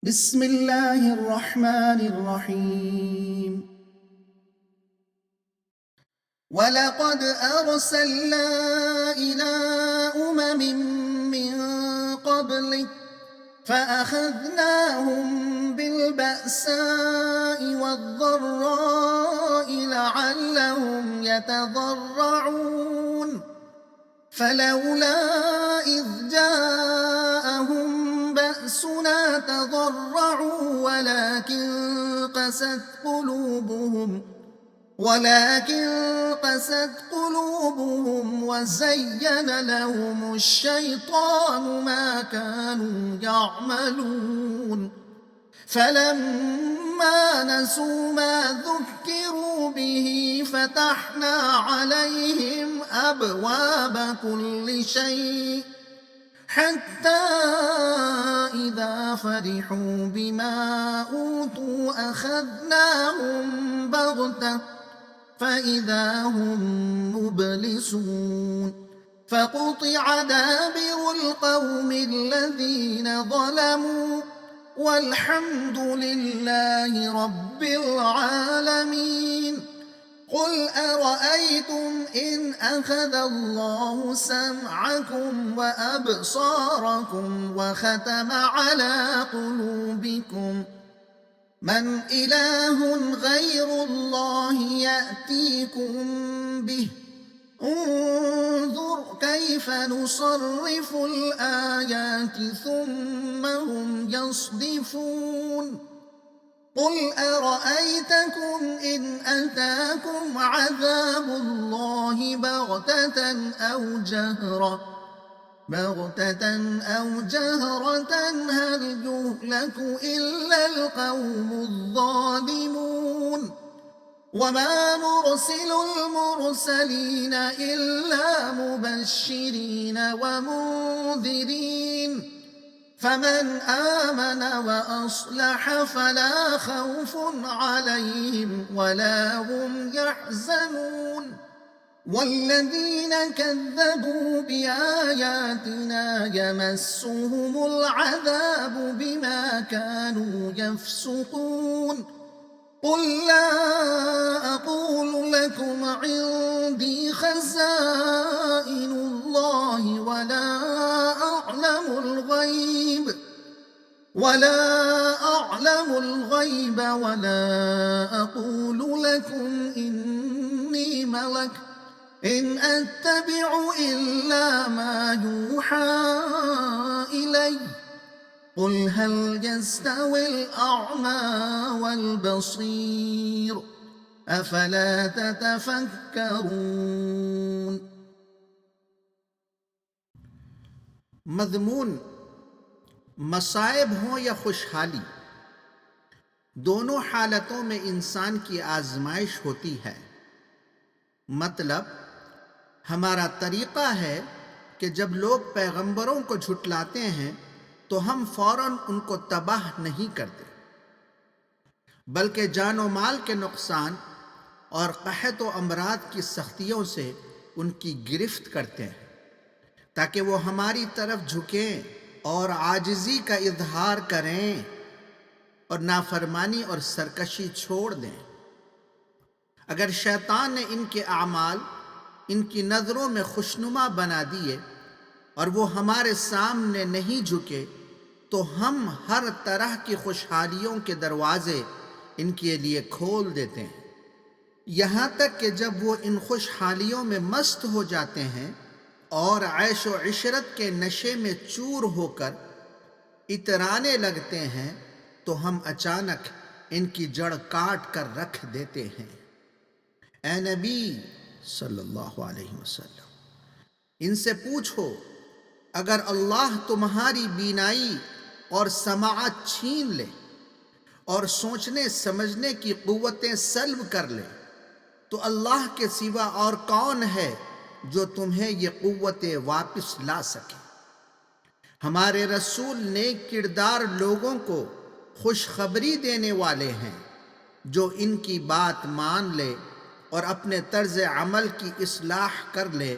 بسم الله الرحمن الرحيم. ولقد أرسلنا إلى أمم من قبلك فأخذناهم بالبأساء والضراء لعلهم يتضرعون فلولا إذ جاءهم بأسنا تضرعوا ولكن قست قلوبهم وزين لهم الشيطان ما كانوا يعملون فلما نسوا ما ذكروا به فتحنا عليهم أبواب كل شيء حتى إذا فرحوا بما أوتوا أخذناهم بغتة فإذا هم مبلسون فقطع دابر القوم الذين ظلموا والحمد لله رب العالمين. قل أرأيتم إن أخذ الله سمعكم وأبصاركم وختم على قلوبكم من إله غير الله يأتيكم به انظر كيف نصرف الآيات ثم هم يصدفون. قل أرأيتكم إن أتاكم عذاب الله بغتة أو جهرة هل يهلك إلا القوم الظالمون. وما نرسل المرسلين إلا مبشرين ومنذرين فمن آمن وأصلح فلا خوف عليهم ولا هم يحزنون والذين كذبوا بآياتنا يمسهم العذاب بما كانوا يفسقون. قل لا أقول لكم عندي خزائن الله ولا أعلم الغيب ولا أقول لكم إني ملك إن أتبع إلا ما يوحى إلي. قل هل يستوي الأعمى والبصير أفلا تتفكرون. مضمون مصائب ہوں یا خوشحالی، دونوں حالتوں میں انسان کی آزمائش ہوتی ہے۔ مطلب ہمارا طریقہ ہے کہ جب لوگ پیغمبروں کو جھٹلاتے ہیں تو ہم فوراً ان کو تباہ نہیں کرتے، بلکہ جان و مال کے نقصان اور قحط و امراض کی سختیوں سے ان کی گرفت کرتے ہیں تاکہ وہ ہماری طرف جھکیں اور عاجزی کا اظہار کریں اور نافرمانی اور سرکشی چھوڑ دیں۔ اگر شیطان نے ان کے اعمال ان کی نظروں میں خوشنما بنا دیے اور وہ ہمارے سامنے نہیں جھکے تو ہم ہر طرح کی خوشحالیوں کے دروازے ان کے لیے کھول دیتے ہیں، یہاں تک کہ جب وہ ان خوشحالیوں میں مست ہو جاتے ہیں اور عیش و عشرت کے نشے میں چور ہو کر اترانے لگتے ہیں تو ہم اچانک ان کی جڑ کاٹ کر رکھ دیتے ہیں۔ اے نبی صلی اللہ علیہ وسلم، ان سے پوچھو اگر اللہ تمہاری بینائی اور سماعت چھین لے اور سوچنے سمجھنے کی قوتیں سلب کر لے تو اللہ کے سوا اور کون ہے جو تمہیں یہ قوتیں واپس لا سکے؟ ہمارے رسول نیک کردار لوگوں کو خوشخبری دینے والے ہیں جو ان کی بات مان لے اور اپنے طرز عمل کی اصلاح کر لے،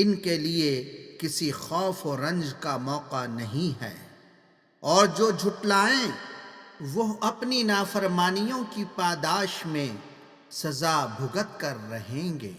ان کے لیے کسی خوف و رنج کا موقع نہیں ہے، اور جو جھٹلائیں وہ اپنی نافرمانیوں کی پاداش میں سزا بھگت کر رہیں گے۔